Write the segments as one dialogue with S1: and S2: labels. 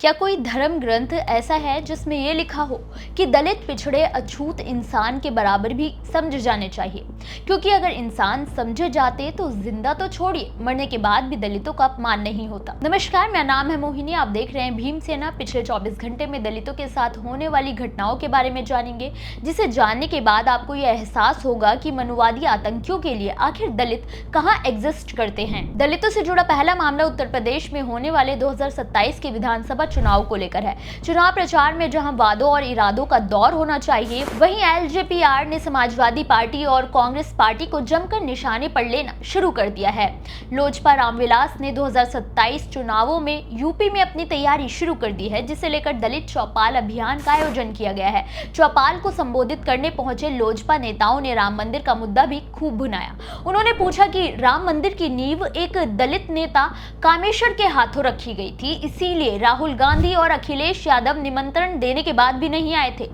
S1: क्या कोई धर्म ग्रंथ ऐसा है जिसमें यह लिखा हो कि दलित पिछड़े अछूत इंसान के बराबर भी समझे जाने चाहिए? क्योंकि अगर इंसान समझे जाते तो जिंदा तो छोड़िए, मरने के बाद भी दलितों का अपमान नहीं होता। नमस्कार, मेरा नाम है मोहिनी। आप देख रहे हैं भीमसेना। पिछले 24 घंटे में दलितों के साथ होने वाली घटनाओं के बारे में जानेंगे, जिसे जानने के बाद आपको यह एहसास होगा कि मनुवादी आतंकियों के लिए आखिर दलित कहां एग्जिस्ट करते हैं। दलितों से जुड़ा पहला मामला उत्तर प्रदेश में होने वाले 2027 के विधानसभा चुनाव को लेकर है। चुनाव प्रचार में जहां वादों और इरादों का दौर होना चाहिए, वहीं एलजेपीआर ने समाजवादी पार्टी और कांग्रेस पार्टी को जमकर निशाने पर लेना शुरू कर दिया है। लोजपा रामविलास ने 2027 चुनावों में यूपी में अपनी तैयारी शुरू कर दी है, जिसे लेकर दलित चौपाल अभियान का आयोजन किया गया है। चौपाल को संबोधित करने पहुंचे लोजपा नेताओं ने राम मंदिर का मुद्दा भी खूब भुनाया। उन्होंने पूछा कि राम मंदिर की नींव एक दलित नेता कामेश्वर के हाथों रखी गई थी, इसीलिए राहुल गांधी और अखिलेश यादव निमंत्रण देने के बाद भी नहीं आए थे।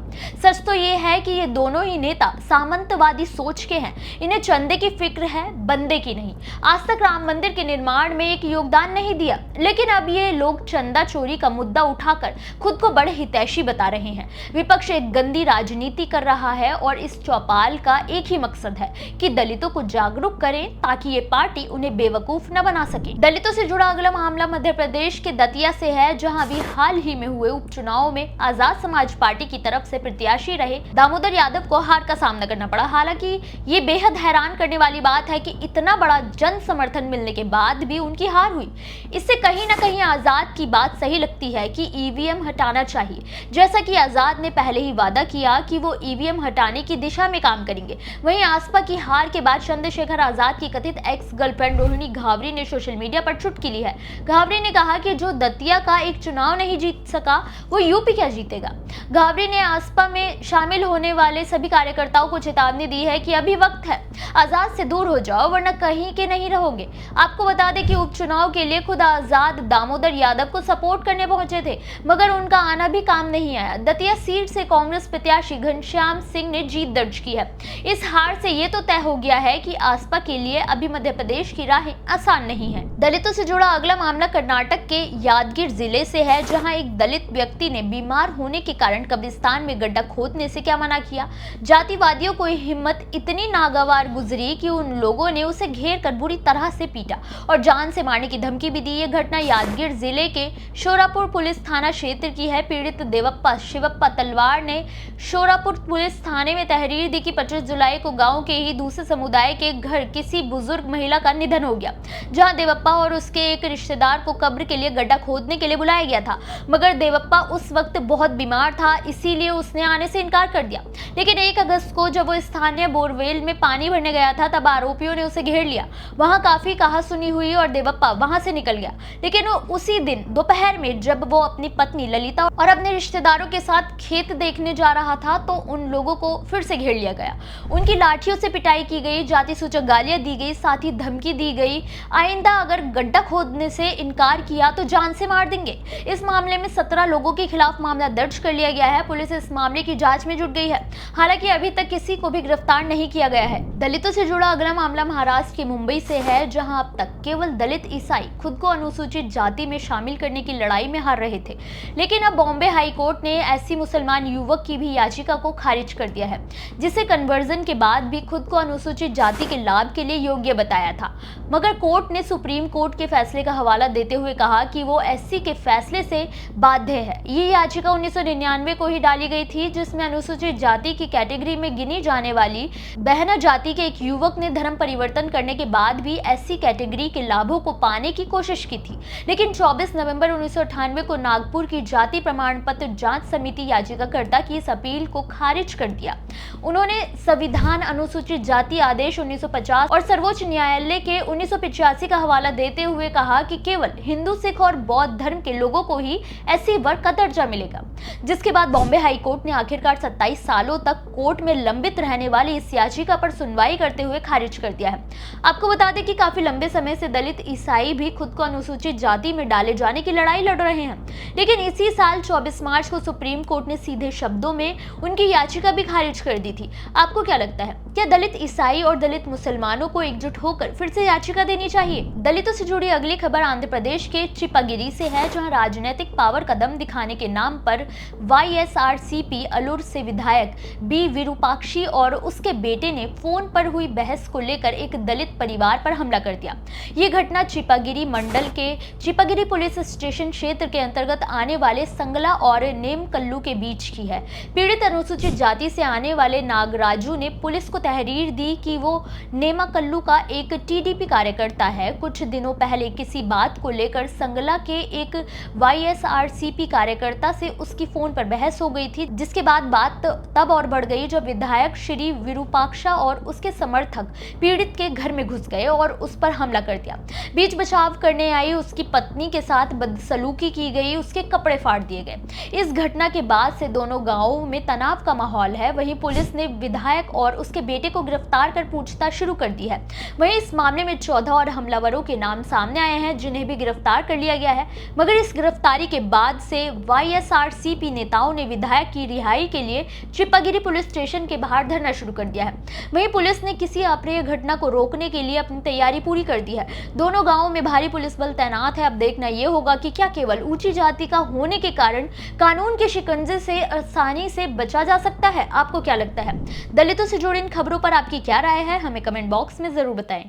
S1: सच तो ये है कि ये दोनों ही नेता सामंतवादी सोच के हैं। इन्हें चंदे की फिक्र है, बंदे की नहीं। आज तक राम मंदिर के निर्माण में एक योगदान नहीं दिया, लेकिन अब ये लोग चंदा चोरी का मुद्दा उठाकर खुद को बड़े हितैषी बता रहे हैं। विपक्ष एक गंदी राजनीति कर रहा है और इस चौपाल का एक ही मकसद है कि दलितों को जागरूक करें, ताकि ये पार्टी उन्हें बेवकूफ न बना सके। दलितों से जुड़ा अगला मामला मध्य प्रदेश के दतिया से है, जहां अभी हाल ही में हुए उपचुनाव में आजाद समाज पार्टी की तरफ से प्रत्याशी रहे दामोदर यादव को हार का सामना करना पड़ा। हालांकि ये बेहद हैरान करने वाली बात है कि इतना बड़ा जन समर्थन मिलने के बाद भी उनकी हार हुई। इससे कहीं ना कहीं आजाद की बात सही लगती है कि ईवीएम हटाना चाहिए, जैसा कि आजाद ने पहले ही वादा किया कि वो ईवीएम हटाने की दिशा में काम करेंगे। वहीं आसपा की हार के बाद चंद्रशेखर आजाद की कथित एक्स गर्लफ्रेंड रोहिणी घावरी ने सोशल मीडिया पर चुटकी ली है। घावरी ने कहा कि जो दतिया का एक चुनाव नहीं जीत सका, वो यूपी क्या जीतेगा। घावरी ने आसपा में शामिल होने वाले सभी कार्यकर्ताओं को चेतावनी दी है कि अभी वक्त है, आजाद से दूर हो जाओ वरना कहीं के नहीं रहोगे। आपको बता दें कि उपचुनाव के लिए खुद आजाद दामोदर यादव को सपोर्ट करने पहुंचे थे, मगर उनका आना भी काम नहीं आया। दतिया सीट से कांग्रेस प्रत्याशी घनश्याम सिंह ने जीत दर्ज की है। इस हार से ये तो तय हो गया है कि आसपा के लिए अभी मध्य प्रदेश की राहें आसान नहीं है। दलितों से जुड़ा अगला मामला कर्नाटक के यादगिर जिले से है, जहां एक दलित व्यक्ति ने बीमार होने के कारण कब्रिस्तान में गड्ढा खोदने से क्या मना किया। जातिवादियों को हिम्मत इतनी नागवार गुजरी कि उन लोगों ने उसे घेर कर बुरी तरह से पीटा और जान से मारने की धमकी भी दी। ये घटना यादगिर जिले के शोरापुर पुलिस थाना क्षेत्र की है। पीड़ित देवप्पा शिवप्पा तलवार ने शोरापुर पुलिस थाने में तहरीर दी कि 25 जुलाई को गांव के ही दूसरे समुदाय के घर किसी बुजुर्ग महिला का निधन हो गया, जहां देवप्पा और उसके एक रिश्तेदार को कब्र के लिए गड्ढा खोदने के लिए बुलाया गया था, मगर देवप्पा उस वक्त बहुत बीमार था, इसीलिए उसने आने से इनकार कर दिया। लेकिन 1 अगस्त को जब वो स्थानीय बोरवेल में पानी भरने गया था, तब आरोपियों ने उसे घेर लिया। वहां काफी कहासुनी हुई और देवप्पा वहां से निकल गया। लेकिन वो उसी दिन दोपहर में जब वो अपनी पत्नी ललिता और अपने रिश्तेदारों के साथ खेत देखने जा रहा था, तो उन लोगों को फिर से घेर लिया गया। उनकी लाठियों से पिटाई की गई, जाति सूचक गालियां दी गई, साथ ही धमकी दी गई, आइंदा अगर गड्ढा खोदने से इनकार किया तो जान से मार देंगे। इस मामले में 17 लोगों के खिलाफ मामला दर्ज कर लिया गया है। पुलिस इस मामले की जांच में जुट गई है। हालांकि अभी तक किसी को भी गिरफ्तार नहीं किया गया है। दलितों से जुड़ा अगला मामला महाराष्ट्र के मुंबई से है, जहां अब तक केवल दलित ईसाई खुद को अनुसूचित जाति में शामिल करने की लड़ाई में हार रहे थे। लेकिन अब बॉम्बे हाई कोर्ट ने ऐसी मुसलमान युवक की भी याचिका को खारिज कर दिया है, जिसे कन्वर्जन के बाद भी खुद को अनुसूचित जाति के लाभ के लिए योग्य बताया था। मगर कोर्ट ने सुप्रीम कोर्ट के फैसले का हवाला देते हुए कहा कि वो एससी के फैसले से बाध्य है। ये याचिका 1999 को ही डाली गई थी, जिसमें अनुसूचित जाति की कैटेगरी में गिनी जाने वाली बहना जाति के एक युवक ने धर्म परिवर्तन करने के बाद भी एससी कैटेगरी के लाभों को पाने की कोशिश की थी। लेकिन 24 नवंबर 1998 को नागपुर की जाति प्रमाण पत्र जांच समिति याचिकाकर्ता की इस अपील को खारिज कर दिया। उन्होंने संविधान अनुसूचित जाति आदेश 1950 और सर्वोच्च न्यायालय के 1985 का हवाला देते हुए कहा कि केवल हिंदू, सिख और बौद्ध धर्म के लोगों को ही एससी वर्ग का दर्जा मिलेगा। जिसके बाद बॉम्बे हाई कोर्ट ने आखिरकार 27 सालों तक कोर्ट में लंबित रहने वाली इस याचिका पर सुनवाई करते हुए खारिज कर दिया है। आपको बता दें कि काफी लंबे समय से दलित ईसाई भी खुद को अनुसूचित जाति में डाले जाने की लड़ाई लड़ रहे हैं, लेकिन इसी साल 24 मार्च को सुप्रीम कोर्ट ने सीधे शब्दों में उनकी याचिका भी खारिज कर दी थी। आपको क्या लगता है, क्या दलित ईसाई और दलित मुसलमानों को एकजुट होकर फिर से याचिका देनी चाहिए? दलितों से जुड़ी अगली खबर आंध्र प्रदेश के चिपगिरी से है, जहां राजनीति राजनीतिक पावर का दम दिखाने के नाम पर वाईएसआरसीपी अलूर से विधायक बी विरूपाक्षी और उसके बेटे ने फोन पर हुई बहस को लेकर एक दलित परिवार पर हमला कर दिया। ये घटना चिपागिरी मंडल के चिपागिरी पुलिस स्टेशन क्षेत्र के अंतर्गत आने वाले संगला और नेमकल्लू के बीच की है। पीड़ित अनुसूचित जाति से आने वाले नागराजू ने पुलिस को तहरीर दी कि वो नेमाकल्लू का एक टीडीपी कार्यकर्ता है। कुछ दिनों पहले किसी बात को लेकर संगला के एक वाईएसआरसीपी कार्यकर्ता से उसकी फोन पर बहस हो गई थी, जिसके बाद बात तब और बढ़ गई जब विधायक श्री विरूपाक्षा और उसके समर्थक पीड़ित के घर में घुस गए और उस पर हमला कर दिया। बीच बचाव करने आई उसकी पत्नी के साथ बदसलूकी की गई, उसके कपड़े फाड़ दिए गए। इस घटना के बाद से दोनों गांवों में तनाव का माहौल है। वहीं पुलिस ने विधायक और उसके बेटे को गिरफ्तार कर पूछताछ शुरू कर दी है। वहीं इस मामले में 14 और हमलावरों के नाम सामने आए हैं, जिन्हें भी गिरफ्तार कर लिया गया है। मगर इस गिरफ्तारी के बाद से वाईएसआरसीपी नेताओं ने विधायक की रिहाई के लिए चिपागिरी पुलिस स्टेशन के बाहर धरना शुरू कर दिया है। वहीं पुलिस ने किसी अप्रिय घटना को रोकने के लिए अपनी तैयारी पूरी कर दी है। दोनों गांवों में भारी पुलिस बल तैनात है। अब देखना यह होगा कि क्या केवल ऊंची जाति का होने के कारण कानून के शिकंजे से आसानी से बचा जा सकता है। आपको क्या लगता है? दलितों से जुड़ी इन खबरों पर आपकी क्या राय है? हमें कमेंट बॉक्स में जरूर बताएं।